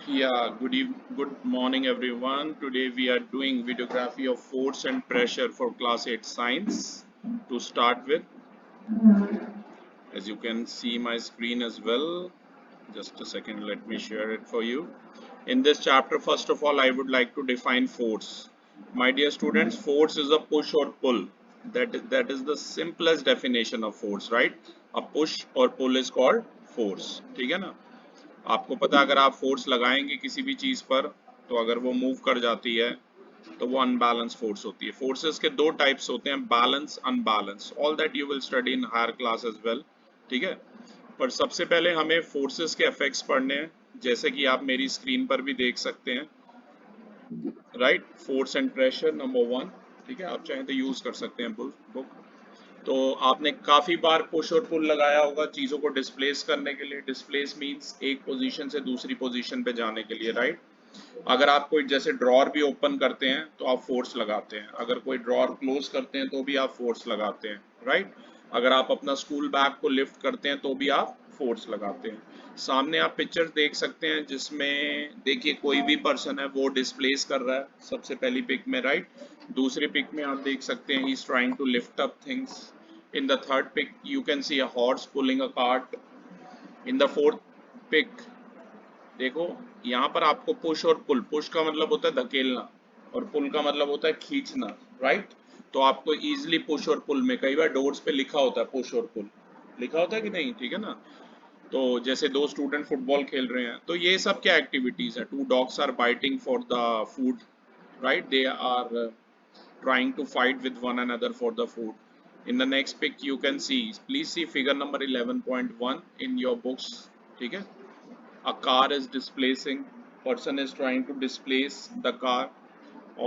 Good morning everyone. Today we are doing videography of force and pressure for class 8 science. To start with, as you can see my screen as well. Just a second, let me share it for you. In this chapter, first of all, I would like to define force. My dear students, force is a push or pull. That is the simplest definition of force, right? A push or pull is called force. ठीक है ना? आपको पता है अगर आप force लगाएंगे किसी भी चीज पर तो अगर वो मूव कर जाती है तो वो अनबैलेंस फोर्स होती है। फोर्सेस के दो टाइप्स होते हैं, balance, unbalance. All that you will study in higher class as well. ठीक है, पर सबसे पहले हमें फोर्सेस के इफेक्ट्स पढ़ने हैं, जैसे कि आप मेरी स्क्रीन पर भी देख सकते हैं। Right, force and pressure number 1। ठीक है, आप चाहें तो यूज कर सकते हैं बुक। तो आपने काफी बार पुश और पुल लगाया होगा चीजों को डिस्प्लेस करने के लिए। डिस्प्लेस मींस एक पोजीशन से दूसरी पोजीशन पे जाने के लिए, राइट। अगर आप कोई जैसे ड्रॉर भी ओपन करते हैं तो आप फोर्स लगाते हैं, अगर कोई ड्रॉर क्लोज करते हैं तो भी आप फोर्स लगाते हैं, राइट। अगर आप अपना स्कूल बैग को लिफ्ट करते हैं तो भी आप फोर्स लगाते हैं। सामने आप पिक्चर देख सकते हैं जिसमें देखिए कोई भी पर्सन है वो डिस्प्लेस कर रहा है सबसे पहली पिक में, राइट। दूसरी पिक में आप देख सकते हैं he is trying to lift up things. In the third pic, you can see a horse pulling a cart. In the fourth pic, देखो यहाँ पर आपको पुश और पुल, पुश का मतलब होता है धकेलना और पुल का मतलब होता है खींचना, राइट। तो आपको इजीली पुश और पुल में कई बार डोर्स पे लिखा होता है पुश और पुल, लिखा होता है कि नहीं, ठीक है ना। तो जैसे दो स्टूडेंट फुटबॉल खेल रहे हैं तो ये सब क्या एक्टिविटीज है। Two dogs are biting for the food, right. They are trying to fight with one another for the food. In the next pic you can see, please see figure number 11.1 in your books. ठीक है, a car is displacing, person is trying to displace the car,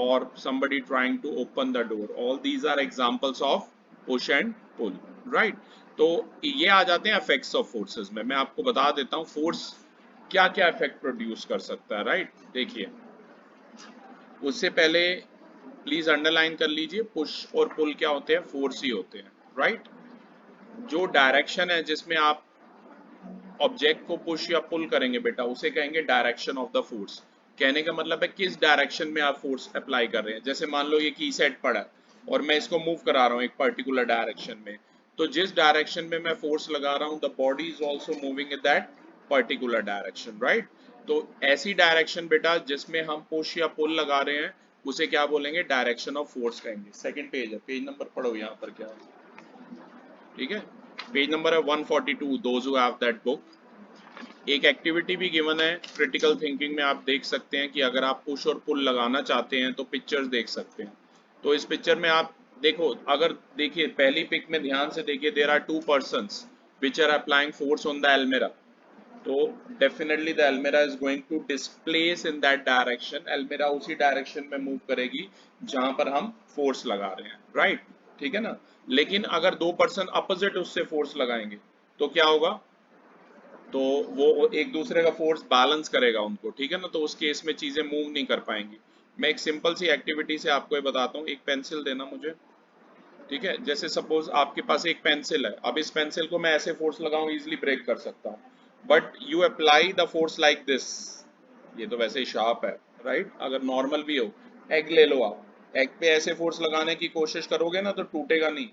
or somebody trying to open the door. All these are examples of push and pull, right। तो ये आ जाते हैं effects of forces में। मैं आपको बता देता हूँ force क्या क्या effect produce कर सकता है, right। देखिए उससे पहले प्लीज अंडरलाइन कर लीजिए, पुश और पुल क्या होते हैं, फोर्स ही होते हैं, राइट। जो डायरेक्शन है जिसमें आप ऑब्जेक्ट को पुश या पुल करेंगे बेटा उसे कहेंगे डायरेक्शन ऑफ द फोर्स। कहने का मतलब है किस डायरेक्शन में आप फोर्स अप्लाई कर रहे हैं। जैसे मान लो ये की सेट पड़ा है और मैं इसको मूव करा रहा हूँ एक पर्टिकुलर डायरेक्शन में, तो जिस डायरेक्शन में मैं फोर्स लगा रहा हूँ the body is also moving in that particular direction, right. तो ऐसी डायरेक्शन बेटा जिसमें हम पुश या पुल लगा रहे हैं उसे क्या बोलेंगे, डायरेक्शन ऑफ फोर्स कहेंगे। सेकंड पेज है, पेज नंबर पढ़ो यहाँ पर क्या है, ठीक है। पेज नंबर है 142, those who have that book. एक एक्टिविटी भी गिवन है क्रिटिकल थिंकिंग में, आप देख सकते हैं कि अगर आप पुश और पुल लगाना चाहते हैं तो पिक्चर्स देख सकते हैं। तो इस पिक्चर में आप देखो, अगर देखिए पहली पिक में ध्यान से देखिए, there are two persons which are applying force on the एल्मेरा। तो डेफिनेटली द एल्मेरा is going to displace in that direction. एल्मेरा उसी डायरेक्शन में मूव करेगी जहां पर हम फोर्स लगा रहे हैं, राइट, ठीक है ना। लेकिन अगर दो पर्सन अपोजिट उससे फोर्स लगाएंगे तो क्या होगा, तो वो एक दूसरे का फोर्स बैलेंस करेगा उनको, ठीक है ना। तो उस केस में चीजें मूव नहीं कर पाएंगी। मैं एक सिंपल सी एक्टिविटी से आपको ये बताता हूँ। एक पेंसिल देना मुझे, ठीक है। जैसे सपोज आपके पास एक पेंसिल है, अब इस पेंसिल को मैं ऐसे फोर्स लगाऊं इजिली ब्रेक कर सकता हूँ, but you apply the force like this. ये तो वैसे ही शार्प है, राइट। अगर नॉर्मल भी हो, एग ले लो, आप एग पे ऐसे फोर्स लगाने की कोशिश करोगे ना तो टूटेगा नहीं,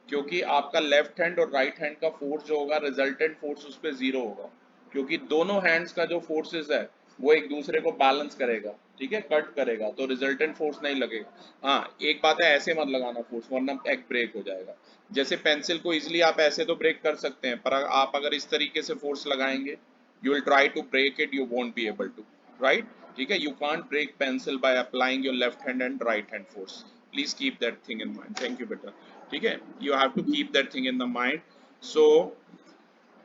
क्योंकि आपका लेफ्ट हैंड और राइट हैंड का फोर्स जो होगा, रिजल्टेंट फोर्स उस पर जीरो होगा, क्योंकि दोनों हैंड्स का जो फोर्सेस है वो एक दूसरे को बैलेंस करेगा, ठीक है, कट करेगा, तो रिजल्टेंट फोर्स नहीं लगेगा। हाँ एक बात है, ऐसे मत लगाना फोर्स वरना एग ब्रेक हो जाएगा। जैसे पेंसिल को इजिली आप ऐसे तो ब्रेक कर सकते हैं, पर आप अगर इस तरीके से फोर्स लगाएंगे you will try to break it, you won't be able to, right। ठीक है, you can't break pencil by applying your left hand and right hand force। please keep that thing in mind, thank you बेटा। ठीक है, you have to keep that thing in the mind। so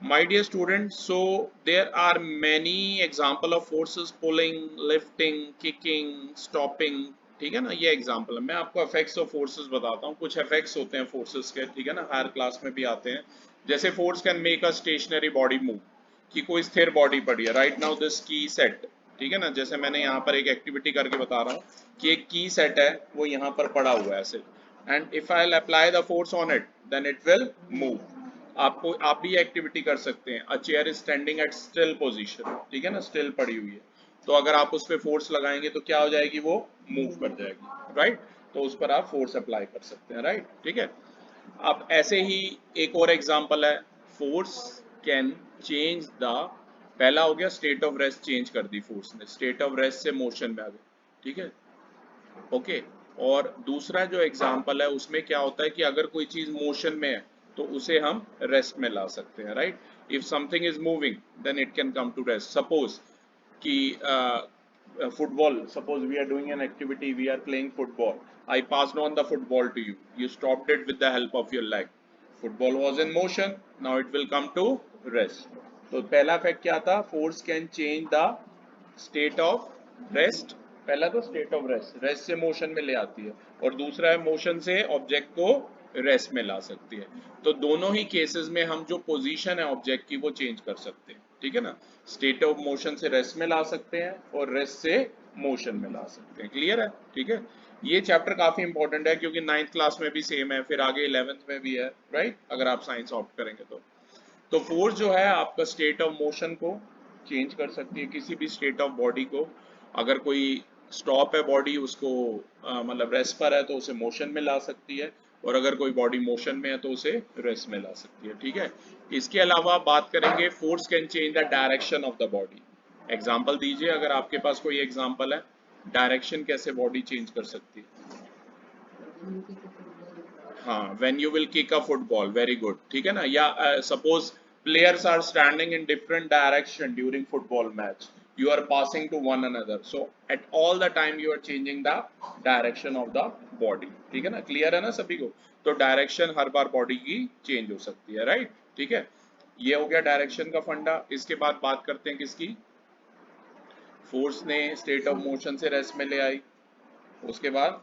my dear students, so there are many example of forces, pulling, lifting, kicking, stopping। ठीक है ना, ये example है। मैं आपको इफेक्ट्स ऑफ फोर्सेस बताता हूँ। कुछ इफेक्ट्स होते हैं फोर्सेस के, ठीक है ना, हायर क्लास में भी आते हैं। जैसे force can make a stationary body move, कि कोई स्थिर बॉडी पड़ी है। राइट नाउ दिस की सेट, ठीक है ना, जैसे मैंने यहाँ पर एक एक्टिविटी करके बता रहा हूँ कि एक की सेट है वो यहाँ पर पड़ा हुआ है ऐसे, and if I apply the force on it then it will move. आपको आप भी एक्टिविटी कर सकते हैं। A chair is standing at still position, ठीक है ना, स्टिल पड़ी हुई है। तो अगर आप उस पर फोर्स लगाएंगे तो क्या हो जाएगी, वो मूव कर जाएगी, राइट। तो उस पर आप फोर्स अप्लाई कर सकते हैं, राइट, ठीक है। अब ऐसे ही एक और एग्जांपल है, फोर्स कैन चेंज द, पहला हो गया स्टेट ऑफ रेस्ट चेंज कर दी फोर्स ने, स्टेट ऑफ रेस्ट से मोशन में आ गए, ठीक है, ओके। और दूसरा जो एग्जांपल है उसमें क्या होता है कि अगर कोई चीज मोशन में है तो उसे हम रेस्ट में ला सकते हैं, right. If something is moving then it can come to rest. Suppose कि football, suppose we are doing an activity, we are playing football, I passed on the football to you, you stopped it with the help of your leg, football was in motion, now it will come to rest। तो पहला fact क्या था, force can change the state of rest, पहला तो state of rest, rest से motion में ले आती है, और दूसरा है मोशन से ऑब्जेक्ट को रेस्ट में ला सकती है। तो दोनों ही केसेस में हम जो पोजीशन है ऑब्जेक्ट की वो चेंज कर सकते हैं, ठीक है ना। स्टेट ऑफ मोशन से रेस्ट में ला सकते हैं और रेस्ट से मोशन में ला सकते हैं, क्लियर है, ठीक है। ये चैप्टर काफी इंपॉर्टेंट है क्योंकि 9th क्लास में भी सेम है, फिर आगे 11th में भी है, राइट, अगर आप साइंस ऑप्ट करेंगे तो फोर्स जो है आपका स्टेट ऑफ मोशन को चेंज कर सकती है, किसी भी स्टेट ऑफ बॉडी को। अगर कोई स्टॉप है बॉडी, उसको मतलब रेस्ट पर है तो उसे मोशन में ला सकती है, और अगर कोई बॉडी मोशन में है तो उसे रेस्ट में ला सकती है, ठीक है। इसके अलावा बात करेंगे, force can change the direction of the body. Example दीजिए, अगर आपके पास कोई एग्जाम्पल है, डायरेक्शन कैसे बॉडी चेंज कर सकती है। हाँ, when you will kick a football, very good, ठीक है ना। या suppose players are standing in different direction during football match, you are passing to one another, so at all the time you are changing the direction of the body, ठीक है ना, clear है ना सभी को। तो डायरेक्शन हर बार body की change हो सकती है, राइट, ठीक है। ये हो गया डायरेक्शन का फंडा। इसके बाद बात करते हैं किसकी, फोर्स ने स्टेट ऑफ मोशन से रेस्ट में ले आई, उसके बाद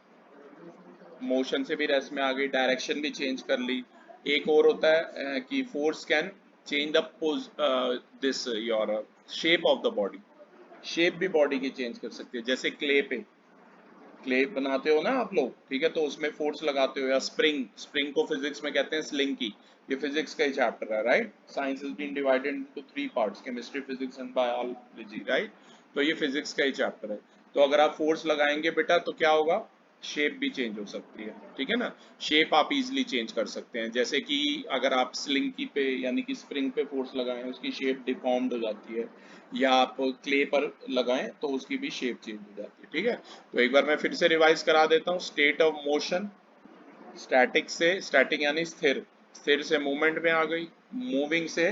मोशन से भी रेस्ट में आ गई, डायरेक्शन भी चेंज कर ली। एक और होता है कि force can change the this your shape of the body, shape भी बॉडी की चेंज कर सकती है। जैसे क्ले पे, क्ले बनाते हो ना आप लोग, ठीक है, तो उसमें फोर्स लगाते हो, या स्प्रिंग, स्प्रिंग को फिजिक्स में कहते हैं स्लिंग की, ये फिजिक्स का ही चैप्टर है, right. Science is been divided into 3 parts, chemistry, physics and biology, right. तो ये फिजिक्स का ही चैप्टर है। तो अगर आप फोर्स लगाएंगे बेटा तो क्या होगा, शेप भी चेंज हो सकती है, ठीक है ना। शेप आप इजीली चेंज कर सकते हैं, जैसे कि अगर आप स्लिंकी पे यानी कि स्प्रिंग पे फोर्स लगाएं, उसकी शेप डिफॉर्म्ड हो जाती है, या आप क्ले पर लगाएं तो उसकी भी शेप चेंज हो जाती है, ठीक है। तो एक बार मैं फिर से रिवाइज करा देता हूँ, स्टेट ऑफ मोशन, स्टैटिक से, स्टैटिक यानी स्थिर, स्थिर से मूवमेंट में आ गई, मूविंग से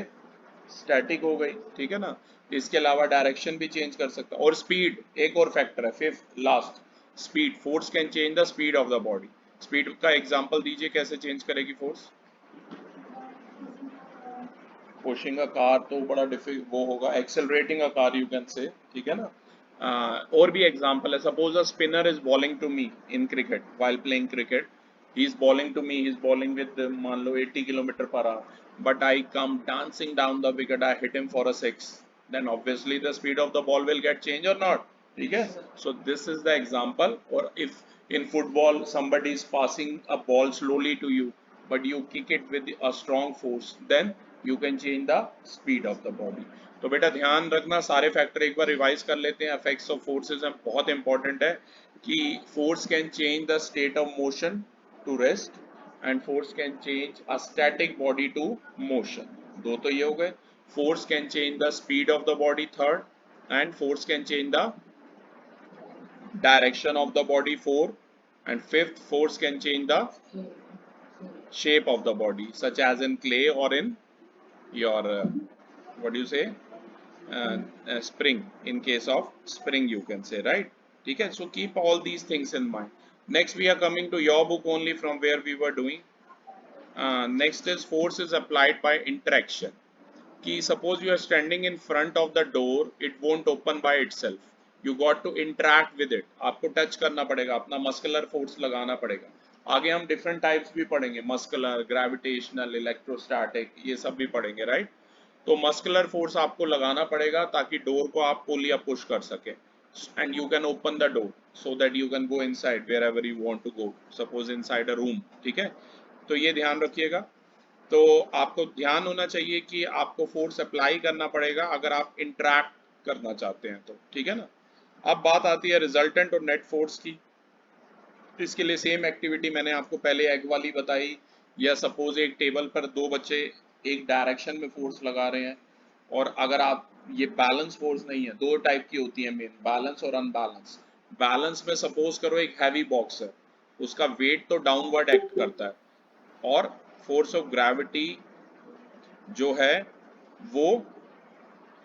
स्टैटिक हो गई, ठीक है ना। इसके अलावा डायरेक्शन भी चेंज कर सकता है, और स्पीड एक और फैक्टर है, fifth last, speed, force can change the speed of the body. Speed का एग्जांपल दीजिए, कैसे चेंज करेगी फोर्स। पुशिंग अ कार तो बड़ा वो होगा, accelerating a car you can say, ठीक है ना। और भी एग्जांपल है, suppose a spinner is bowling to me in cricket while playing cricket, he is bowling to me, he is bowling with मान लो 80 kilometre per hour, but I come dancing down the wicket, I hit him for a 6, then obviously the speed of the ball will get changed or not, ठीक है। So this is the example। और if in football somebody is passing a ball slowly to you but you kick it with a strong force, then you can change the speed of the body। तो बेटा ध्यान रखना, सारे factor एक बार revise कर लेते हैं। इफेक्ट्स ऑफ फोर्सेस में बहुत इंपॉर्टेंट है कि force can change the state of motion to rest, and force can change a static body to motion, though तो ये हो गए। Force can change the speed of the body, third, and force can change the direction of the body, four, and fifth, force can change the shape of the body, such as in clay or in your what do you say, spring, in case of spring you can say, right, okay. So keep all these things in mind। Next we are coming to your book only, from where we were doing, next is force is applied by interaction। कि suppose you are standing in front of the door, it won't open by itself, you got to interact with it, आपको touch करना पड़ेगा, अपना muscular force लगाना पड़ेगा। आगे हम different types भी पढ़ेंगे, मस्कुलर, ग्रेविटेशनल, इलेक्ट्रोस्टैटिक, ये सब भी पढ़ेंगे, राइट। तो मस्कुलर फोर्स आपको लगाना पड़ेगा ताकि डोर को आप पुल या पुश कर सके, and you can open the door so that you can go inside wherever you want to go, suppose inside a room, ठीक है। तो ये ध्यान रखिएगा। तो आपको ध्यान होना चाहिए कि आपको फोर्स अप्लाई करना पड़ेगा अगर आप इंटरैक्ट करना चाहते हैं तो, ठीक है ना। अब बात आती है रिजल्टेंट और नेट फोर्स की। इसके लिए सेम एक्टिविटी मैंने आपको पहले एग वाली बताई, या सपोज एक टेबल पर दो बच्चे एक डायरेक्शन में फोर्स लगा रहे हैं, और अगर आप ये बैलेंस फोर्स नहीं है, दो टाइप की होती है मेन, बैलेंस और अनबैलेंस। बैलेंस में सपोज करो एक हैवी बॉक्स है, उसका वेट तो डाउनवर्ड एक्ट करता है और फोर्स ऑफ ग्रेविटी जो है वो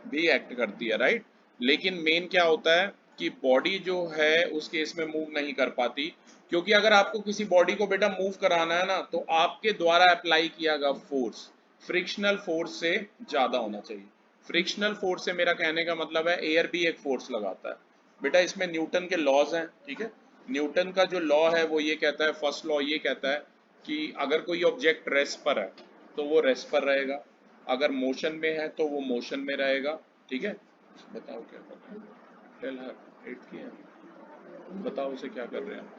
भी एक्ट करती है, राइट। लेकिन मेन क्या होता है कि बॉडी जो है उस केस में मूव नहीं कर पाती, क्योंकि अगर आपको किसी बॉडी को बेटा मूव कराना है ना, तो आपके द्वारा अप्लाई किया गया फोर्स फ्रिक्शनल फोर्स से ज्यादा होना चाहिए। फ्रिक्शनल फोर्स से मेरा कहने का मतलब है एयर भी एक फोर्स लगाता है बेटा, इसमें न्यूटन के लॉज हैं, ठीक है। न्यूटन का जो लॉ है वो ये कहता है, फर्स्ट लॉ ये कहता है कि अगर कोई ऑब्जेक्ट रेस्ट पर है तो वो रेस्ट पर रहेगा, अगर मोशन में है तो वो मोशन में रहेगा, ठीक है। बताओ क्या कर रहे हैं, टेल हर एट की है, बताओ उसे क्या कर रहे हैं,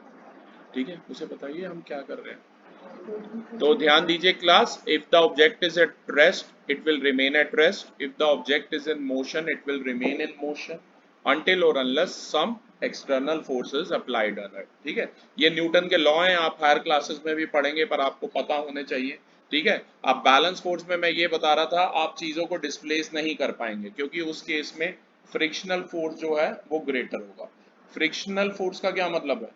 ठीक है, उसे बताइए हम क्या कर रहे हैं। तो ध्यान दीजिए class, if the object is at rest it will remain at rest, if the object is in motion it will remain in motion until or unless some external forces applied on it, ठीक है। ये Newton के law हैं, आप higher classes में भी पढ़ेंगे पर आपको पता होने चाहिए, ठीक है। अब बैलेंस फोर्स में मैं ये बता रहा था, आप चीजों को डिस्प्लेस नहीं कर पाएंगे क्योंकि उस केस में फ्रिक्शनल फोर्स जो है वो ग्रेटर होगा। फ्रिक्शनल फोर्स का क्या मतलब है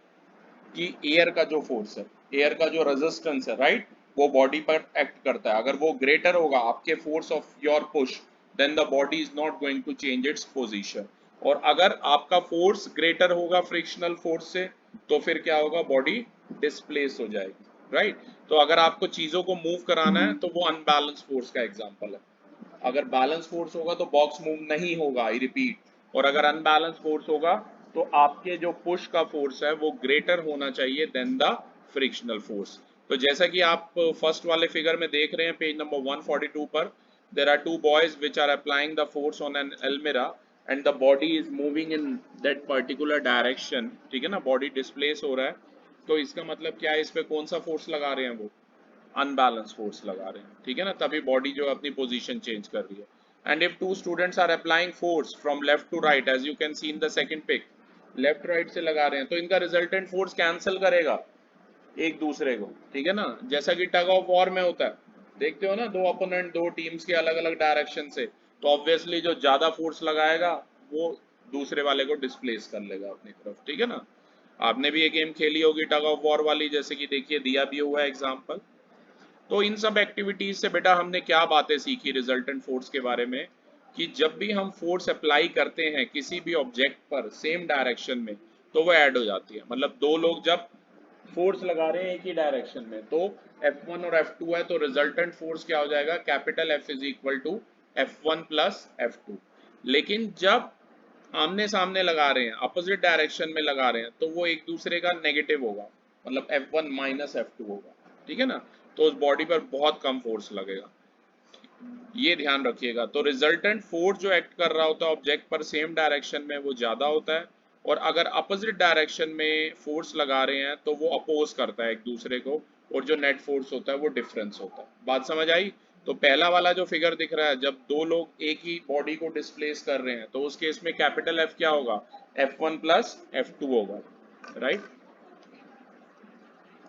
कि एयर का जो फोर्स है, एयर का जो रेजिस्टेंस है, राइट, वो बॉडी पर एक्ट करता है, अगर वो ग्रेटर होगा आपके force of your push, then the body is not going to change its position. और अगर आपका फोर्स ग्रेटर होगा फ्रिक्शनल फोर्स से, तो फिर क्या होगा, बॉडी डिस्प्लेस हो जाएगी, राइट। तो अगर आपको चीजों को मूव कराना है तो वो अनबैलेंस फोर्स का एग्जांपल है। अगर बैलेंस फोर्स होगा तो बॉक्स मूव नहीं होगा, आई रिपीट, और अगर अनबैलेंस फोर्स होगा तो आपके जो पुश का फोर्स है वो ग्रेटर होना चाहिए देन द फ्रिक्शनल फोर्स। तो जैसा कि आप फर्स्ट वाले फिगर में देख रहे हैं पेज नंबर 142 पर, there are two boys which are applying the force on an अलमीरा and the body is moving in that particular direction, ठीक है ना, बॉडी डिस्प्लेस हो रहा है। तो इसका मतलब क्या है, इस पे कौन सा फोर्स लगा रहे हैं, वो अनबैलेंस फोर्स लगा रहे हैं, ठीक है ना, तभी बॉडी जो अपनी पोजीशन चेंज कर रही है। And if two students are applying force from left to right, as you can see in the second pic, left right से लगा रहे हैं, तो इनका रिजल्टेंट फोर्स कैंसिल करेगा एक दूसरे को, ठीक है ना, जैसा कि टग ऑफ वॉर में होता है, देखते हो ना, दो अपोनेंट दो टीम्स के अलग अलग डायरेक्शन से, तो ऑब्वियसली जो ज्यादा फोर्स लगाएगा वो दूसरे वाले को डिस्प्लेस कर लेगा अपनी तरफ, ठीक है ना। आपने भी ये गेम खेली होगी टग ऑफ वॉर वाली, जैसे कि देखिए दिया भी हुआ है एग्जाम्पल। तो इन सब एक्टिविटीज से बेटा हमने क्या बातें सीखी रिजल्टेंट फोर्स के बारे में, कि जब भी हम फोर्स अप्लाई करते हैं किसी भी ऑब्जेक्ट पर सेम डायरेक्शन में, तो वो ऐड हो जाती है। मतलब दो लोग जब फोर्स लगा रहे हैं एक ही डायरेक्शन में, तो F1 और F2 है, तो रिजल्टेंट फोर्स क्या हो जाएगा, capital F is equal to F1 plus F2। लेकिन जब आमने सामने लगा रहे हैं, अपोजिट डायरेक्शन में लगा रहे हैं, तो वो एक दूसरे का नेगेटिव होगा, मतलब F1 माइनस F2 होगा, ठीक है ना। तो उस बॉडी पर बहुत कम फोर्स लगेगा, ये ध्यान रखिएगा। तो रिजल्टेंट फोर्स जो एक्ट कर रहा होता है ऑब्जेक्ट पर सेम डायरेक्शन में वो ज्यादा होता है, और अगर अपोजिट डायरेक्शन में फोर्स लगा रहे हैं तो वो अपोज करता है एक दूसरे को, और जो नेट फोर्स होता है वो डिफरेंस होता है। बात समझ आई। तो पहला वाला जो फिगर दिख रहा है, जब दो लोग एक ही बॉडी को डिस्प्लेस कर रहे हैं, तो उस केस में कैपिटल F क्या होगा, F1 प्लस F2 होगा, राइट।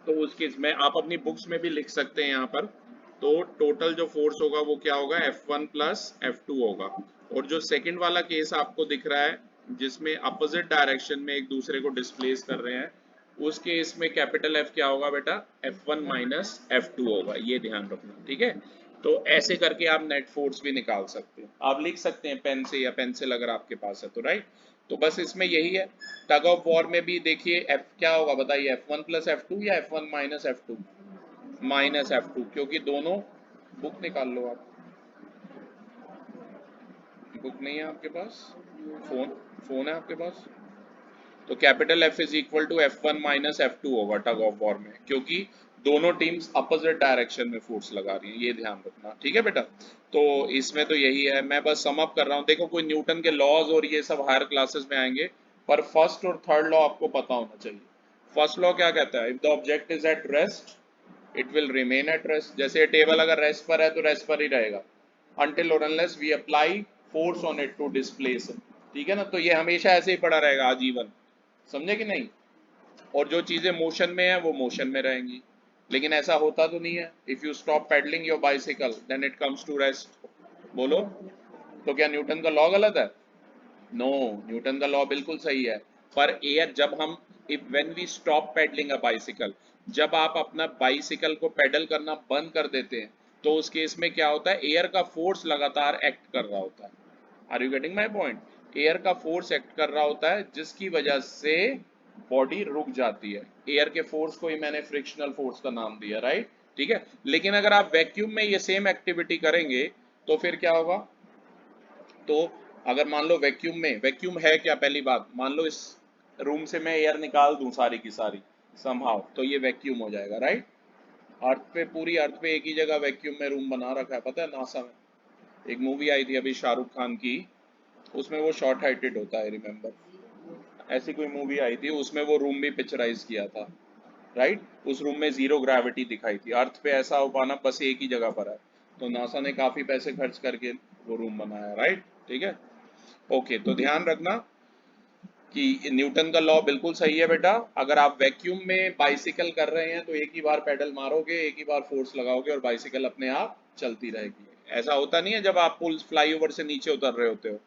तो उस केस में आप अपनी बुक्स में भी लिख सकते हैं यहाँ पर, तो टोटल जो फोर्स होगा वो क्या होगा, F1 प्लस F2 होगा। और जो सेकंड वाला केस आपको दिख रहा है जिसमें अपोजिट डायरेक्शन में एक दूसरे को डिस्प्लेस कर रहे हैं, उस केस में कैपिटल F क्या होगा बेटा, F1 माइनस F2 होगा, ये ध्यान रखना, ठीक है। तो ऐसे करके आप नेट फोर्स भी निकाल सकते हैं, आप लिख सकते हैं पेन से या पेंसिल अगर आपके पास है तो, राइट। तो बस इसमें यही है। टग ऑफ वॉर में भी देखिए F क्या होगा बताइए, F1 प्लस F2 या F1 minus F2, minus F2, क्योंकि दोनों, बुक निकाल लो आप, बुक नहीं है आपके पास, फोन, फोन है आपके पास, तो capital F is equal to F1 minus F2 होगा टग ऑफ वॉर में, क्योंकि दोनों टीम्स अपोजिट डायरेक्शन में फोर्स लगा रही हैं, ये ध्यान रखना, ठीक है बेटा। तो इसमें तो यही है, मैं बस सम अप कर रहा हूँ। देखो कोई न्यूटन के लॉज और ये सब हायर क्लासेस में आएंगे, पर फर्स्ट और थर्ड लॉ आपको पता होना चाहिए। फर्स्ट लॉ क्या कहता है, if the object is at rest it will remain at rest, जैसे टेबल अगर रेस्ट पर है तो रेस्ट पर ही रहेगा, until or unless we apply force on it to displace it, ठीक है ना, तो ये हमेशा ऐसे ही पड़ा रहेगा आजीवन, समझे कि नहीं। और जो चीजें मोशन में है वो मोशन में रहेंगी, लेकिन ऐसा होता तो नहीं है। If you stop pedalling your bicycle then it comes to rest. बोलो, तो क्या न्यूटन का लॉ गलत है? नो, न्यूटन का लॉ बिल्कुल सही है। पर एयर जब हम, if when we stop pedalling a bicycle, जब आप अपना बाइसिकल को पेडल करना बंद कर देते हैं, तो उस केस में क्या होता है, एयर का फोर्स लगातार एक्ट कर रहा होता है। Are you getting my point? Air का फोर्स एक्ट कर रहा होता है जिसकी वजह से बॉडी रुक जाती है। एयर के फोर्स को ही मैंने फ्रिक्शनल फोर्स का नाम दिया, राइट? ठीक है, लेकिन अगर आप वैक्यूम में ये सेम एक्टिविटी करेंगे तो फिर क्या होगा? तो अगर मान लो वैक्यूम में, वैक्यूम है क्या, पहली बात मान लो इस रूम से मैं एयर निकाल दूं सारी की सारी समहाउ, तो ये वैक्यूम हो जाएगा, राइट? अर्थ पे, पूरी अर्थ पे एक ही जगह वैक्यूम में रूम बना रखा है, पता है नासा में। एक मूवी आई थी अभी शाहरुख खान की, उसमें वो शॉर्ट हाइटेड होता है, रिमेम्बर? ऐसी कोई मूवी आई थी, उसमें वो रूम भी पिक्चराइज किया था, राइट? उस रूम में जीरो ग्रेविटी दिखाई थी। अर्थ पे ऐसा हो पाना बस एक ही जगह पर है, तो नासा ने काफी पैसे खर्च करके वो रूम बनाया, राइट? ठीक है, ओके। तो ध्यान रखना कि न्यूटन का लॉ बिल्कुल सही है बेटा। अगर आप वैक्यूम में बाइसिकल कर रहे हैं तो एक ही बार पेडल मारोगे, एक ही बार फोर्स लगाओगे और बाइसिकल अपने आप चलती रहेगी। ऐसा होता नहीं है जब आप पुल फ्लाईओवर से नीचे उतर रहे होते हो,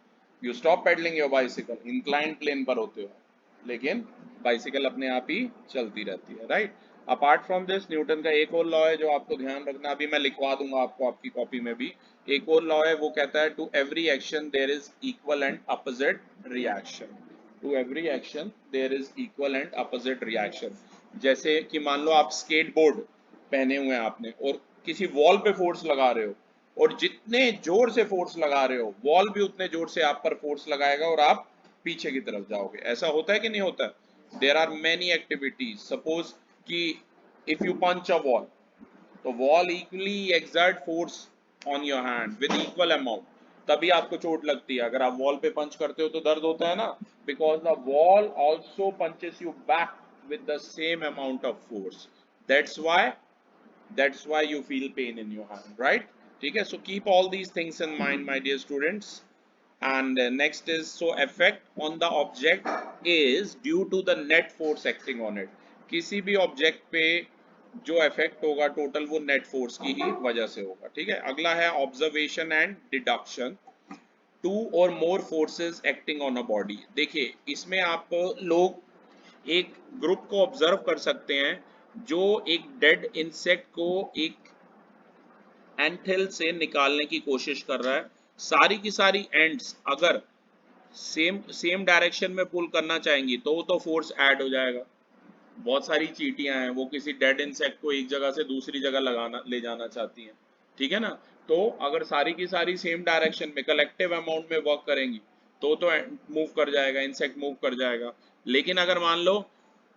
you stop pedalling your bicycle, incline plane पर होते हो, लेकिन बाइसिकल अपने आप ही चलती रहती है, right? Apart from this, Newton का एक और लॉ है जो आपको ध्यान रखना, अभी मैं लिखवा दूंगा आपको आपकी कॉपी में भी। एक और लॉ है, वो कहता है to every action there is equal and opposite reaction. To every action there is equal and opposite reaction. जैसे कि मान लो आप स्केटबोर्ड पहने हुए हैं आपने और किसी वॉल पे फोर्स लगा रहे हो, और जितने जोर से फोर्स लगा रहे हो वॉल भी उतने जोर से आप पर फोर्स लगाएगा और आप पीछे की तरफ जाओगे। ऐसा होता है कि नहीं होता है? There are many activities, suppose कि if you punch a wall, तो wall equally exert force on your hand with equal amount, तभी आपको चोट लगती है। अगर आप वॉल पे पंच करते हो तो दर्द होता है ना, because the wall also punches you back with the same amount of force. That's why, that's why you feel pain in your hand, right? ठीक है, so keep all these things in mind my dear students. And next is, so effect on the object is due to the net force acting on it। किसी भी object पे जो effect होगा total वो net force की ही वजह से होगा। ठीक है, अगला है observation and deduction. Two or more forces acting on a body. देखिए इसमें आप लोग एक ग्रुप को ऑब्जर्व कर सकते हैं जो एक डेड इंसेक्ट को एक एंथिल से निकालने की कोशिश कर रहा है। सारी की सारी एंड्स अगर सेम सेम डायरेक्शन में पुल करना चाहेंगी तो फोर्स ऐड हो जाएगा। बहुत सारी चींटियां हैं, वो किसी डेड इंसेक्ट को एक जगह से दूसरी जगह लगाना ले जाना चाहती हैं, ठीक है ना? तो अगर सारी की सारी सेम डायरेक्शन में कलेक्टिव अमाउंट में वर्क करेंगी तो मूव कर जाएगा, इंसेक्ट मूव कर जाएगा। लेकिन अगर मान लो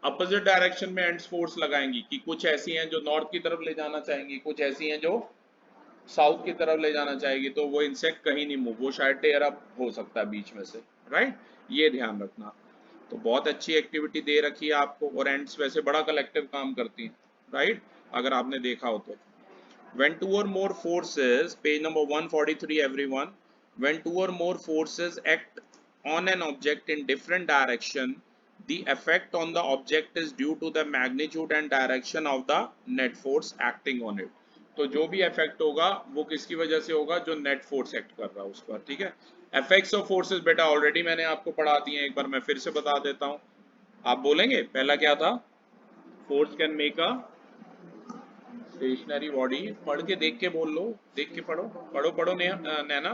अपोजिट डायरेक्शन में एंड्स फोर्स लगाएंगी, कि कुछ ऐसी हैं जो नॉर्थ की तरफ ले जाना चाहेंगी, कुछ ऐसी हैं जो साउथ की तरफ ले जाना चाहेगी, तो वो इंसेक्ट कहीं नहीं मूव, वो शायद टेयर अप हो सकता है बीच में से, राइट? ये ध्यान रखना। तो बहुत अच्छी एक्टिविटी दे रखी है आपको, और एंड्स वैसे बड़ा कलेक्टिव काम करती हैं, राइट? अगर आपने देखा हो तो when two or more forces, page number 143 everyone, when two or more forces act on an object in different direction, the effect on the object is due to the magnitude and direction of the net force acting on it। तो जो भी effect होगा वो किसकी वजह से होगा? जो नेट फोर्स एक्ट कर रहा है उस पर, ठीक है? इफेक्ट्स ऑफ फोर्सेस बेटा ऑलरेडी मैंने आपको पढ़ा दिए हैं, एक बार मैं फिर से बता देता हूं। आप बोलेंगे पहला क्या था? Force can make a stationary body, पढ़ के देख के बोल लो, देख के पढ़ो, पढ़ो पढ़ो नैना।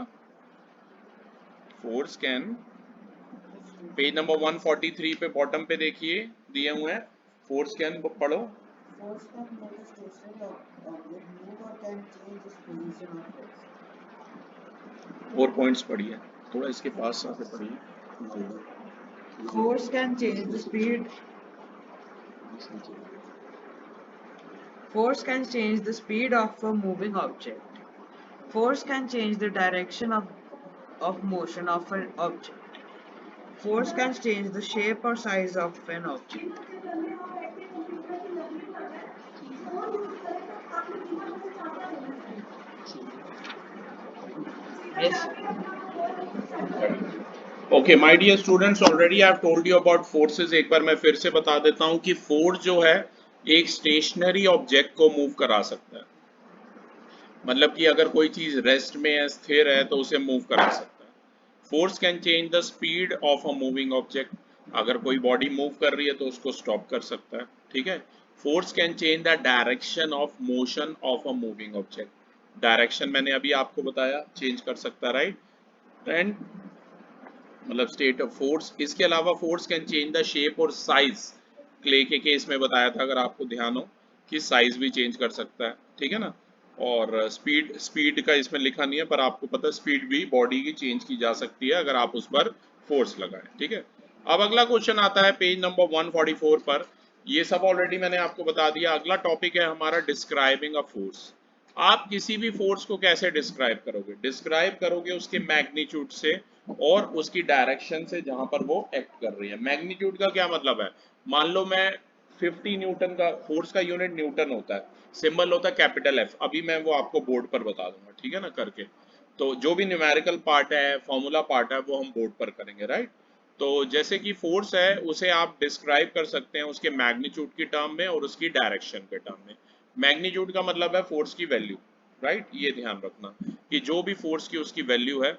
फोर्स कैन, पेज नंबर 143 पे बॉटम पे देखिए दिए हुए हैं, फोर्स कैन पढ़ो। Force can make a stationary object move or can change its position or place. और पॉइंट्स पढ़िए, थोड़ा इसके पास आके पढ़िए। Force can change the speed. Force can change the speed of a moving object. Force can change the direction of motion of an object. Force can change the shape or size of an object. Yes. Okay my dear students, already I have told you about forces. एक बार मैं फिर से बता देता हूं कि force जो है एक स्टेशनरी ऑब्जेक्ट को मूव करा सकता है। मतलब कि अगर कोई चीज रेस्ट में है, स्थिर है, तो उसे मूव करा सकता है। Force can change the speed of a moving object. अगर कोई बॉडी मूव कर रही है तो उसको स्टॉप कर सकता है। ठीक है। Force can change the direction of motion of a moving object. Direction मैंने अभी आपको बताया, चेंज कर सकता है, राइट। एंड मतलब स्टेट ऑफ फोर्स, इसके अलावा force can change the shape और साइज। क्ले के केस में बताया था, अगर आपको ध्यान हो, कि साइज भी चेंज कर सकता है। ठीक है ना। और स्पीड, स्पीड का इसमें लिखा नहीं है, पर आपको पता है स्पीड भी बॉडी की चेंज की जा सकती है अगर आप उस पर फोर्स लगाएं। ठीक है। अब अगला क्वेश्चन आता है पेज नंबर 144 पर। ये सब ऑलरेडी मैंने आपको बता दिया। अगला टॉपिक है हमारा डिस्क्राइबिंग अ फोर्स। आप किसी भी फोर्स को कैसे डिस्क्राइब करोगे? डिस्क्राइब करोगे उसके मैग्नीट्यूड से और उसकी डायरेक्शन से जहां पर वो एक्ट कर रही है। मैग्नीट्यूड का क्या मतलब है? मान लो मैं 50 न्यूटन का, फोर्स का यूनिट न्यूटन होता है, सिंबल होता है कैपिटल एफ। अभी मैं वो आपको बोर्ड पर बता दूंगा, ठीक है ना, करके। तो जो भी न्यूमेरिकल पार्ट है, फॉर्मूला पार्ट है, वो हम बोर्ड पर करेंगे, राइट। तो जैसे कि फोर्स है, उसे आप डिस्क्राइब कर सकते हैं उसके मैग्नीट्यूड की टर्म में और उसकी डायरेक्शन के टर्म में। मैग्नीट्यूड का मतलब है फोर्स की वैल्यू, राइट। ये ध्यान रखना कि जो भी फोर्स की उसकी वैल्यू है।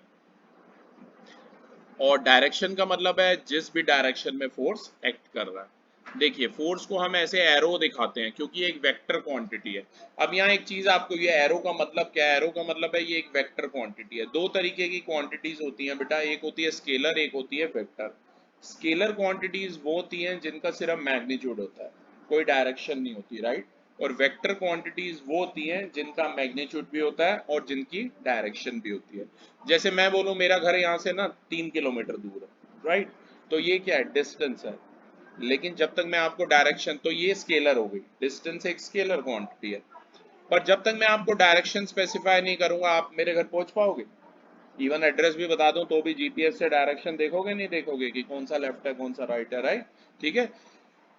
और डायरेक्शन का मतलब है जिस भी डायरेक्शन में फोर्स एक्ट कर रहा है। देखिए, फोर्स को हम ऐसे एरो दिखाते हैं क्योंकि ये एक वेक्टर क्वांटिटी है। अब यहाँ एक चीज आपको, ये एरो का मतलब क्या है? एरो का मतलब है ये एक वेक्टर क्वांटिटी है। दो तरीके की क्वांटिटीज होती हैं बेटा, एक होती है स्केलर, एक होती है वेक्टर। स्केलर क्वांटिटीज वो होती हैं जिनका सिर्फ मैग्नीट्यूड होता है, कोई डायरेक्शन नहीं होती, राइट। और वेक्टर क्वांटिटीज वो होती हैं जिनका मैग्नीट्यूड भी होता है और जिनकी डायरेक्शन भी होती है। जैसे मैं बोलूं मेरा घर यहाँ से ना 3 किलोमीटर दूर है, राइट। तो ये क्या है? डिस्टेंस है। लेकिन जब तक मैं आपको डायरेक्शन, तो ये स्केलर हो गई, डिस्टेंस एक स्केलर क्वांटिटी है। पर जब तक मैं आपको डायरेक्शन स्पेसिफाई नहीं करूंगा, आप मेरे घर पहुंच पाओगे? इवन एड्रेस भी बता दूं तो भी जीपीएस से डायरेक्शन देखोगे नहीं, देखोगे कि कौन सा लेफ्ट है कौन सा राइट है, राइट। ठीक है।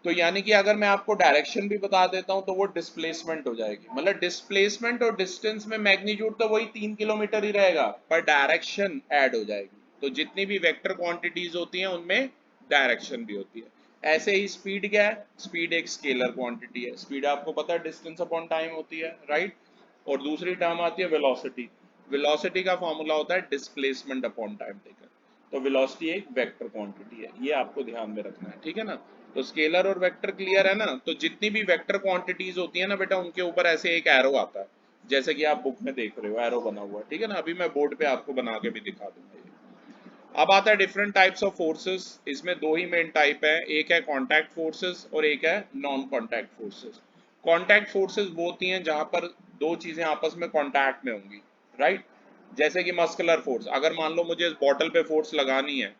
तो यानी कि अगर मैं आपको डायरेक्शन भी बता देता हूं तो वो डिस्प्लेसमेंट हो जाएगी। मतलब डिस्प्लेसमेंट और डिस्टेंस में मैग्नीट्यूड तो वही 3 किलोमीटर ही रहेगा, पर डायरेक्शन ऐड हो जाएगी। तो जितनी भी वेक्टर क्वांटिटीज होती हैं उनमें डायरेक्शन भी होती है। ऐसे ही स्पीड क्या है? स्पीड एक स्केलर क्वांटिटी है। स्पीड आपको पता है डिस्टेंस अपॉन टाइम होती है, राइट। और दूसरी टर्म आती है वेलोसिटी। वेलोसिटी का फॉर्मूला होता है डिस्प्लेसमेंट अपॉन टाइम टेकन। तो वेलोसिटी एक वेक्टर क्वांटिटी है, ये आपको ध्यान में रखना है, ठीक है ना। तो स्केलर और वेक्टर क्लियर है ना। तो जितनी भी वेक्टर क्वांटिटीज होती है ना बेटा, उनके ऊपर ऐसे एक एरो आता है, जैसे कि आप बुक में देख रहे हो एरो बना हुआ है, ठीक है ना। अभी मैं बोर्ड पे आपको बना के भी दिखा दूंगा ये। अब आता है डिफरेंट टाइप्स ऑफ फोर्सेस। इसमें दो ही मेन टाइप है, एक है कॉन्टैक्ट फोर्सेस और एक है non contact forces. Contact forces वो होती हैं जहां पर दो चीजें आपस में कॉन्टैक्ट में होंगी, राइट। जैसे कि मस्कुलर फोर्स, अगर मान लो मुझे इस बॉटल पे फोर्स लगानी है,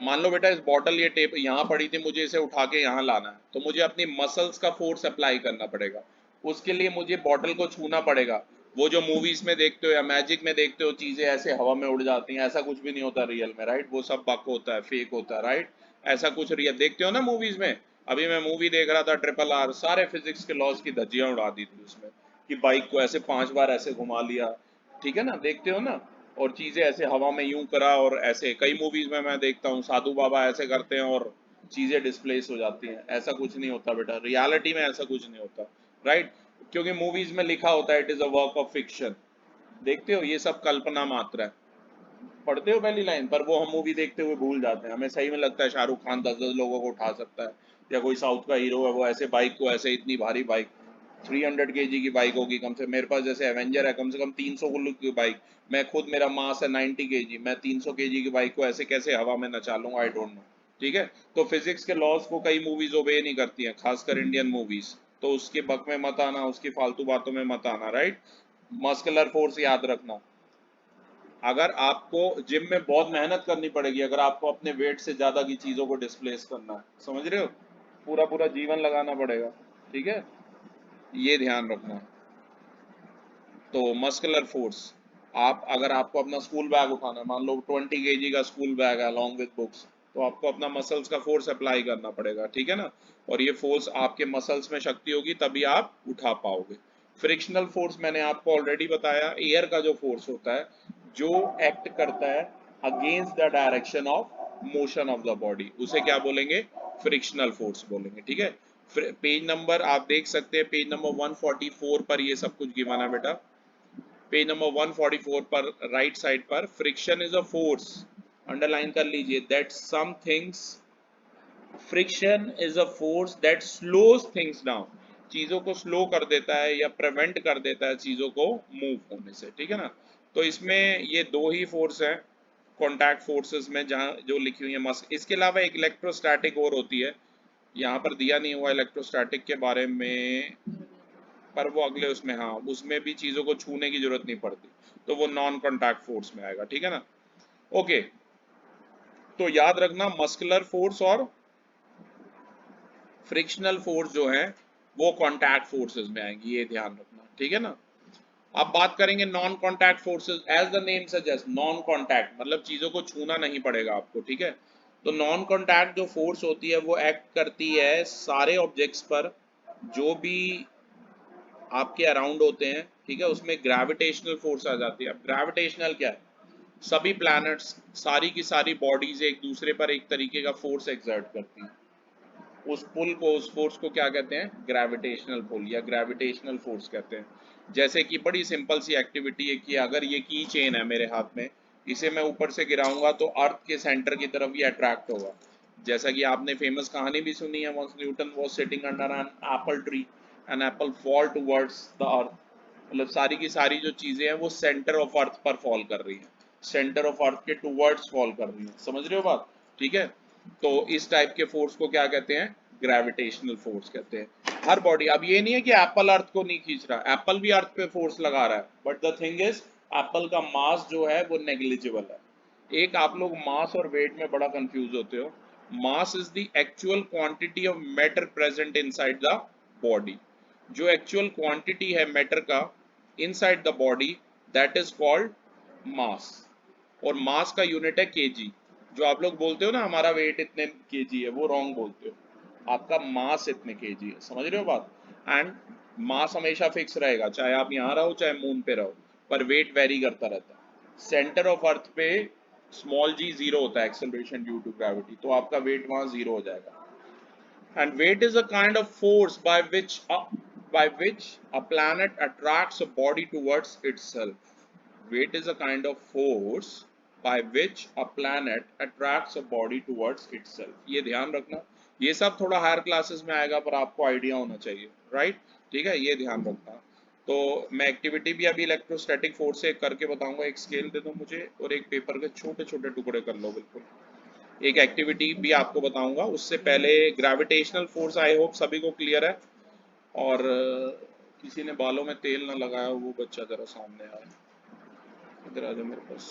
मान लो बेटा इस बॉटल, ये टेप यहाँ पड़ी थी, मुझे इसे उठा के यहाँ लाना है, तो मुझे अपनी मसल्स का फोर्स अप्लाई करना पड़ेगा। उसके लिए मुझे बॉटल को छूना पड़ेगा। वो जो मूवीज में देखते हो या मैजिक में देखते हो, चीजें ऐसे हवा में उड़ जाती हैं, ऐसा कुछ भी नहीं होता रियल में, राइट। वो सब बक होता है, फेक होता है, राइट। ऐसा कुछ रियल देखते हो ना मूवीज में। अभी मैं मूवी देख रहा था RRR, सारे फिजिक्स के लॉज की धज्जियां उड़ा दी थी उसमें, कि बाइक को ऐसे 5 बार ऐसे घुमा लिया, ठीक है ना, देखते हो ना। और चीजें ऐसे हवा में यूं करा, और ऐसे कई मूवीज में मैं देखता हूँ साधु बाबा ऐसे करते हैं और चीजें डिस्प्लेस हो जाती हैं। ऐसा कुछ नहीं होता बेटा, रियलिटी में ऐसा कुछ नहीं होता, राइट। क्योंकि मूवीज में लिखा होता है it is a work of fiction. देखते हो, ये सब कल्पना मात्र है। पढ़ते हो पहली लाइन, पर वो हम मूवी देखते हुए भूल जाते हैं। हमें सही में लगता है शाहरुख खान 10-10 लोगों को उठा सकता है, या कोई साउथ का हीरो है वो ऐसे बाइक को, ऐसे इतनी भारी बाइक, 300 kg की बाइक होगी कम से, मेरे पास जैसे एवेंजर है कम से कम 300 किलो की बाइक। मैं खुद, मेरा मास है 90 kg, मैं 300 kg की बाइक को ऐसे कैसे हवा में नचा लूंगा? I don't know. ठीक है। तो फिजिक्स के लॉज को कई मूवीज ओबे नहीं करती हैं, खासकर इंडियन मूवीज। तो उसके बक में मत आना, उसकी फालतू बातों में मत आना, राइट। मस्कुलर फोर्स याद रखना। अगर आपको जिम में बहुत मेहनत करनी पड़ेगी, अगर आपको अपने वेट से ज्यादा की चीजों को डिस्प्लेस करना है, समझ रहे हो, पूरा पूरा जीवन लगाना पड़ेगा, ठीक है। ये ध्यान रखना। तो मस्कुलर फोर्स, आप अगर आपको अपना स्कूल बैग उठाना है, मान लो 20 kg का स्कूल बैग है अलॉन्ग विद बुक्स, तो आपको अपना मसल्स का फोर्स अप्लाई करना पड़ेगा, ठीक है ना। और ये फोर्स आपके मसल्स में शक्ति होगी तभी आप उठा पाओगे। फ्रिक्शनल फोर्स मैंने आपको ऑलरेडी बताया, एयर का जो फोर्स होता है जो एक्ट करता है against the direction of motion of the body, उसे क्या बोलेंगे, फ्रिक्शनल फोर्स बोलेंगे। ठीक है, पेज नंबर आप देख सकते हैं, पेज नंबर 144 पर ये सब कुछ गिवन है बेटा। पेज नंबर 144 पर राइट साइड पर, friction is a force, underline कर लीजिए, that some things, friction is a force that slows things down, चीजों को स्लो कर देता है या प्रिवेंट कर देता है चीजों को मूव होने से। ठीक है ना, तो इसमें ये दो ही फोर्स हैं कॉन्टैक्ट फोर्सेस में, जहां जो लिखी हुई है मस्क, इसके अलावा एक इलेक्ट्रोस्टैटिक और होती है, यहाँ पर दिया नहीं हुआ इलेक्ट्रोस्टैटिक के बारे में, पर वो अगले उसमें, हाँ उसमें भी चीजों को छूने की जरूरत नहीं पड़ती, तो वो नॉन कॉन्टैक्ट फोर्स में आएगा। ठीक है ना, ओके, तो याद रखना मस्कुलर फोर्स और फ्रिक्शनल फोर्स जो है वो कॉन्टैक्ट फोर्सेस में आएंगी, ये ध्यान रखना। ठीक है ना, अब बात करेंगे non contact forces. As the name suggest, non contact मतलब चीजों को छूना नहीं पड़ेगा आपको। ठीक है, तो नॉन कॉन्टैक्ट जो फोर्स होती है वो एक्ट करती है सारे ऑब्जेक्ट्स पर जो भी आपके अराउंड होते हैं। ठीक है, उसमें ग्रेविटेशनल फोर्स आ जाती है। अब ग्रेविटेशनल क्या है, सभी प्लैनेट्स, सारी की सारी बॉडीज एक दूसरे पर एक तरीके का फोर्स एक्सर्ट करती हैं, उस पुल को, उस फोर्स को क्या कहते हैं, ग्रेविटेशनल पुल या ग्रेविटेशनल फोर्स कहते हैं। जैसे कि बड़ी सिंपल सी एक्टिविटी है कि अगर ये की चेन है मेरे हाथ में, इसे मैं ऊपर से गिराऊंगा तो अर्थ के सेंटर की तरफ ये अट्रैक्ट होगा। जैसा कि आपने फेमस कहानी भी सुनी है, once Newton was sitting under an apple tree, an apple fall towards the earth, मतलब सारी की सारी जो चीजें हैं वो सेंटर ऑफ अर्थ पर फॉल कर रही हैं, सेंटर ऑफ अर्थ के टुवर्ड्स फॉल कर रही हैं। समझ रहे हो बात? ठीक है, तो इस टाइप के फोर्स को क्या कहते हैं, ग्रेविटेशनल फोर्स कहते हैं। हर बॉडी, अब ये नहीं है कि एप्पल अर्थ को नहीं खींच रहा, एप्पल भी अर्थ पे फोर्स लगा रहा है, but the thing is Apple का मास जो है वो नेग्लिजिबल है। एक आप लोग मास और वेट में बड़ा कंफ्यूज होते हो। Mass is the actual quantity of matter present inside the body, जो एक्चुअल क्वांटिटी है मैटर का inside the body, that is called मास। और मास का यूनिट है केजी। जो आप लोग बोलते हो ना हमारा वेट इतने केजी है, वो रॉन्ग बोलते हो, आपका मास इतने केजी है। समझ रहे हो बात? एंड मास हमेशा फिक्स रहेगा, चाहे आप यहाँ रहो चाहे मून पे रहो, पर वेट वेरी करता रहता है। सेंटर ऑफ अर्थ पे स्मॉल जी जीरो होता है, एक्सेलरेशन ड्यू टू ग्रेविटी, तो आपका वेट वहां जीरो हो जाएगा। And weight is a kind of force by which a planet attracts a body towards itself. Weight is a kind of force by which a planet attracts a body towards itself. ये ध्यान रखना, ये सब थोड़ा higher classes में आएगा पर आपको आइडिया होना चाहिए, राइट? ठीक है, ये ध्यान रखना। तो मैं एक्टिविटी भी अभी इलेक्ट्रोस्टैटिक फोर्स से करके बताऊंगा। एक स्केल दे दो मुझे और एक पेपर के छोटे छोटे टुकड़े कर लो बिल्कुल। एक एक्टिविटी भी आपको बताऊंगा, उससे पहले ग्रेविटेशनल फोर्स आई होप सभी को क्लियर है। और किसी ने बालों में तेल ना लगाया वो बच्चा जरा सामने आए, इधर आ जाओ मेरे पास।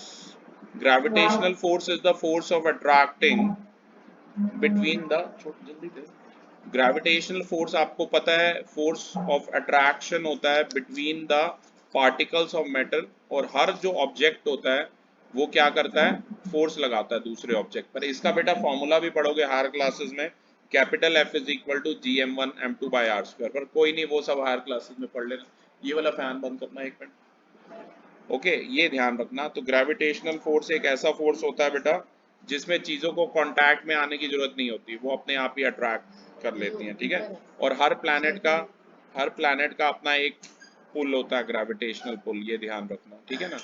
Gravitational force is the force of attracting between the, जल्दी दे। ग्रेविटेशनल फोर्स आपको पता है फोर्स ऑफ अट्रैक्शन होता है between the particles of matter, और हर जो ऑब्जेक्ट होता है वो क्या करता है, फोर्स लगाता है दूसरे ऑब्जेक्ट पर। इसका बेटा फॉर्मूला भी पढ़ोगे हायर क्लासेस में, capital F is equal to G M one M two by R square, पर कोई नहीं, वो सब हायर क्लासेस में पढ़ लेना। ये वाला फैन बंद करना एक मिनट, ओके? ये ध्यान रखना। तो ग्रेविटेशनल फोर्स एक ऐसा फोर्स होता है बेटा जिसमें चीजों को कांटेक्ट में आने की जरूरत नहीं होती, वो अपने आप ही अट्रैक्ट कर लेती हैं। ठीक है, और हर प्लैनेट का अपना एक पुल होता है, ग्रेविटेशनल पुल, ये ध्यान रखना। ठीक है ना,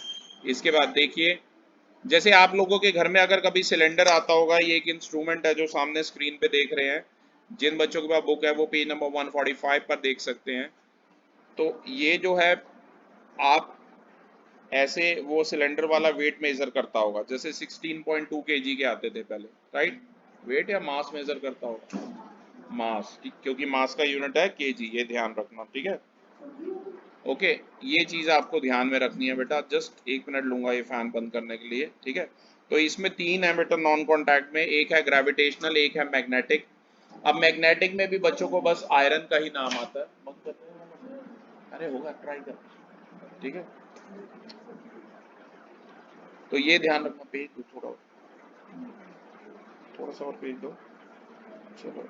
इसके बाद देखिए, जैसे आप लोगों के घर में अगर कभी सिलेंडर आता होगा, ये एक इंस्ट्रूमेंट है जो सामने स्क्रीन पे देख रहे हैं, जिन बच्चों के पास बुक है वो पेज नंबर 145 पर देख सकते हैं। तो ये जो है, आप ऐसे वो सिलेंडर वाला वेट मेजर करता होगा, जैसे 16.2 केजी के आते थे पहले, राइट? वेट या मास मेजर करता होगा, मास, क्योंकि मास का यूनिट है केजी, ये ध्यान रखना। ठीक है, ओके, ये चीज आपको ध्यान में रखनी है बेटा। जस्ट एक मिनट लूंगा ये फैन बंद करने के लिए। ठीक है, तो इसमें तीन है बेटा नॉन कॉन्टैक्ट में, एक है ग्रेविटेशनल, एक है मैग्नेटिक। अब मैग्नेटिक में भी बच्चों को बस आयरन का ही नाम आता है, बंद करते हैं, अरे होगा, ट्राई कर। ठीक है, तो ये ध्यान रखना। पेज दो थोड़ा, थोड़ा सा और पेज दो, चलो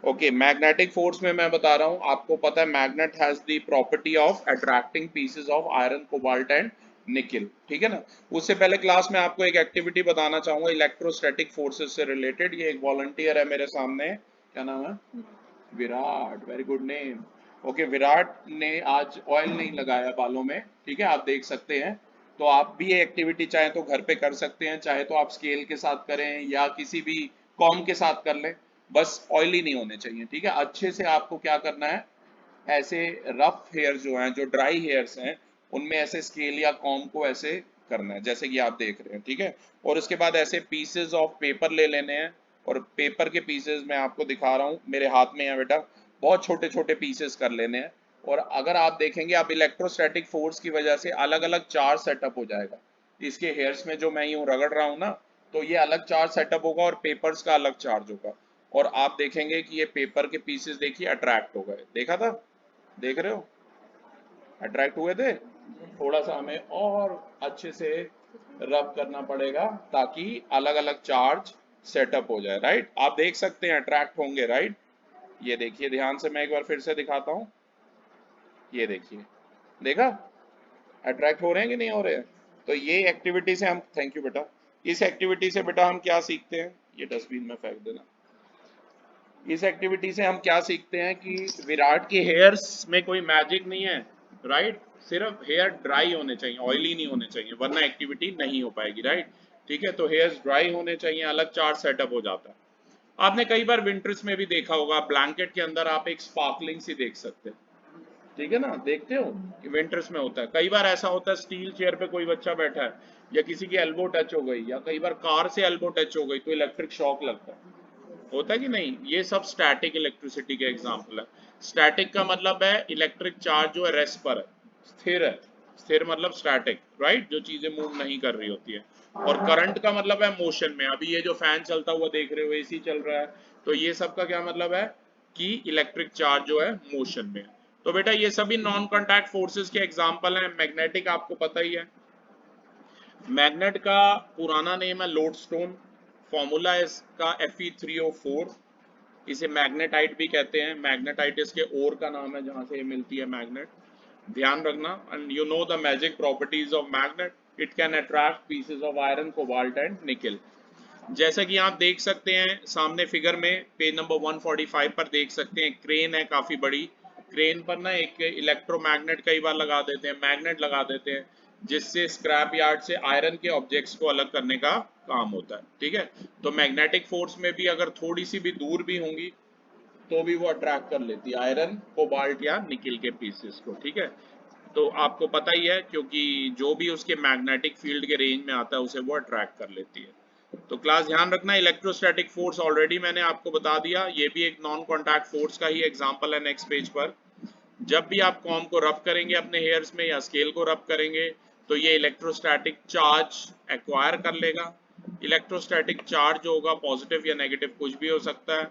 ओके। मैग्नेटिक फोर्स में मैं बता रहा हूँ, आपको पता है magnet has the property of attracting pieces of iron, cobalt and nickel, ठीक है ना। उससे पहले क्लास में आपको एक एक्टिविटी बताना चाहूंगा इलेक्ट्रोस्टैटिक फोर्सेस से रिलेटेड। ये एक वॉलंटियर है मेरे सामने, क्या नाम है? Virat, very good name. Okay, Virat ने आज ऑयल नहीं लगाया बालों में, ठीक है, आप देख सकते हैं। तो आप भी ये एक्टिविटी चाहे तो घर पे कर सकते हैं, चाहे तो आप स्केल के साथ करें या किसी भी कॉम के साथ कर लें, बस ऑयली नहीं होने चाहिए, ठीक है। अच्छे से आपको क्या करना है, ऐसे रफ हेयर जो हैं, जो ड्राई हेयर्स हैं, उनमें ऐसे स्केल या कॉम को ऐसे करना है जैसे कि आप देख रहे हैं, ठीक है। और उसके बाद ऐसे पीसेस ऑफ पेपर ले लेने हैं, और पेपर के पीसेस मैं आपको दिखा रहा हूँ, मेरे हाथ में है बेटा, बहुत छोटे छोटे पीसेस कर लेने हैं। और अगर आप देखेंगे, आप इलेक्ट्रोस्टैटिक फोर्स की वजह से अलग अलग चार्ज सेटअप हो जाएगा इसके हेयर्स में, जो मैं यूं रगड़ रहा हूँ ना, तो ये अलग चार्ज सेटअप होगा और पेपर्स का अलग चार्ज होगा। और आप देखेंगे कि ये पेपर के पीसेस देखिए अट्रैक्ट हो गए, देखा था, देख रहे हो, अट्रैक्ट हुए थे। थोड़ा सा हमें और अच्छे से रब करना पड़ेगा ताकि अलग अलग चार्ज सेटअप हो जाए, राइट। आप देख सकते हैं अट्रैक्ट होंगे, राइट। ये देखिए ध्यान से, मैं एक बार फिर से दिखाता हूँ, ये देखिए, देखा, अट्रैक्ट हो रहे हैं कि नहीं हो रहे हैं। तो ये एक्टिविटी से हम, थैंक यू बेटा, इस एक्टिविटी से बेटा हम क्या सीखते हैं, ये डस्टबिन में फेंक देना। इस एक्टिविटी से हम क्या सीखते हैं कि विराट के हेयर्स में कोई मैजिक नहीं है, राइट। सिर्फ हेयर ड्राई होने चाहिए, ऑयली नहीं होने चाहिए, वरना एक्टिविटी नहीं हो पाएगी, राइट। ठीक है, तो हेयर्स ड्राई होने चाहिए, अलग चार्ज सेटअप हो जाता है। आपने कई बार विंटर्स में भी देखा होगा, ब्लैंकेट के अंदर आप एक स्पार्कलिंग सी देख सकते हैं, ठीक है ना, देखते हो कि विंटर्स में होता है। कई बार ऐसा होता है स्टील चेयर पे कोई बच्चा बैठा है, या किसी की एल्बो टच हो गई, या कई बार कार से एल्बो टच हो गई तो इलेक्ट्रिक शॉक लगता है, होता है कि नहीं। ये सब स्टैटिक इलेक्ट्रिसिटी के एग्जांपल है। स्टैटिक का मतलब है इलेक्ट्रिक चार्ज जो है रेस्ट पर है, स्थिर है। स्थिर मतलब स्टैटिक, राइट, जो चीजें मूव नहीं कर रही होती है। और करंट का मतलब है मोशन में। अभी ये जो फैन चलता हुआ देख रहे हो, एसी चल रहा है, तो ये सब का क्या मतलब है कि इलेक्ट्रिक चार्ज जो है मोशन में है। तो बेटा ये सभी नॉन कॉन्टैक्ट फोर्सेस के एग्जांपल हैं। मैग्नेटिक आपको पता ही है, मैग्नेट का पुराना नेम है लोडस्टोन, फॉर्मूला है इसका Fe3O4। इसे मैग्नेटाइट भी कहते हैं, मैग्नेटाइट इसके ओर का नाम है जहां से ये मिलती है मैग्नेट, ध्यान रखना। And you know the magic properties of magnet, it can attract pieces of iron, cobalt and निकल। जैसा कि आप देख सकते हैं सामने फिगर में, पेज नंबर 145 पर देख सकते हैं, क्रेन है काफी बड़ी। क्रेन पर ना एक इलेक्ट्रोमैग्नेट कई बार लगा देते हैं, मैग्नेट लगा देते हैं, जिससे स्क्रैप यार्ड से आयरन के ऑब्जेक्ट्स को अलग करने का काम होता है, ठीक है। तो मैग्नेटिक फोर्स में भी अगर थोड़ी सी भी दूर भी होंगी तो भी वो अट्रैक्ट कर लेती है आयरन, कोबाल्ट या निकल के पीसेस को, ठीक है। तो आपको पता ही है, क्योंकि जो भी उसके मैग्नेटिक फील्ड के रेंज में आता है उसे वो अट्रैक्ट कर लेती है। तो क्लास ध्यान रखना, इलेक्ट्रोस्टैटिक फोर्स ऑलरेडी मैंने आपको बता दिया, ये भी एक नॉन कॉन्टैक्ट फोर्स का ही एग्जांपल है। नेक्स्ट पेज पर जब भी आप कॉम को रब करेंगे अपने हेयर्स में या स्केल को रब करेंगे, तो ये इलेक्ट्रोस्टैटिक चार्ज एक्वायर कर लेगा। इलेक्ट्रोस्टैटिक चार्ज जो होगा पॉजिटिव या नेगेटिव कुछ भी हो सकता है,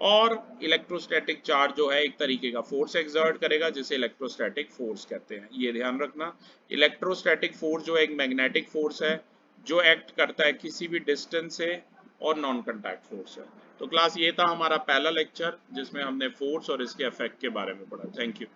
और इलेक्ट्रोस्टैटिक चार्ज जो है एक तरीके का फोर्स एक्सर्ट करेगा, जिसे इलेक्ट्रोस्टैटिक फोर्स कहते हैं, ये ध्यान रखना। इलेक्ट्रोस्टैटिक फोर्स जो एक मैग्नेटिक फोर्स है जो एक्ट करता है किसी भी डिस्टेंस से, और नॉन कॉन्टैक्ट फोर्स है। तो क्लास ये था हमारा पहला लेक्चर जिसमें हमने फोर्स और इसके इफेक्ट के बारे में पढ़ा। Thank you.